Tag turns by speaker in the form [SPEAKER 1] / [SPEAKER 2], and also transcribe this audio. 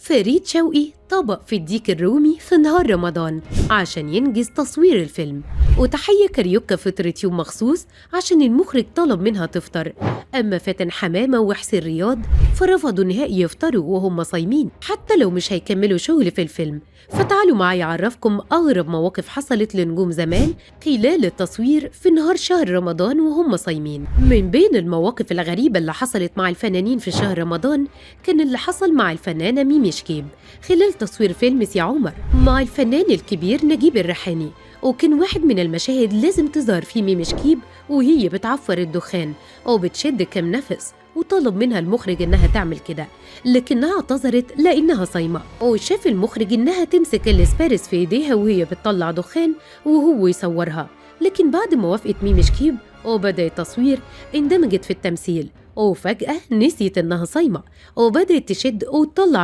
[SPEAKER 1] فريد شوقي طبق في الديك الرومي في نهار رمضان عشان ينجز تصوير الفيلم، وتحية كاريوكا فطرت يوم مخصوص عشان المخرج طلب منها تفطر. أما فاتن حمامة وحسين رياض فرفضوا نهائي يفطروا وهم صايمين حتى لو مش هيكملوا شغل في الفيلم. فتعالوا معايا أعرفكم أغرب مواقف حصلت لنجوم زمان خلال التصوير في نهار شهر رمضان وهم صايمين. من بين المواقف الغريبة اللي حصلت مع الفنانين في شهر رمضان كان اللي حصل مع الفنانة ميمي شكيب خلال تصوير فيلم سي عمر مع الفنان الكبير نجيب الريحاني. وكان واحد من المشاهد لازم تظهر فيه ميمي شكيب وهي بتعفر الدخان أو بتشد كام نفس، وطلب منها المخرج إنها تعمل كده، لكنها اعتذرت لأنها صايمة. وشاف المخرج إنها تمسك الاسبارس في إيديها وهي بتطلع دخان وهو يصورها، لكن بعد ما وافقت ميمي شكيب وبدأ التصوير اندمجت في التمثيل، وفجأة نسيت إنها صايمة وبدأت تشد وتطلع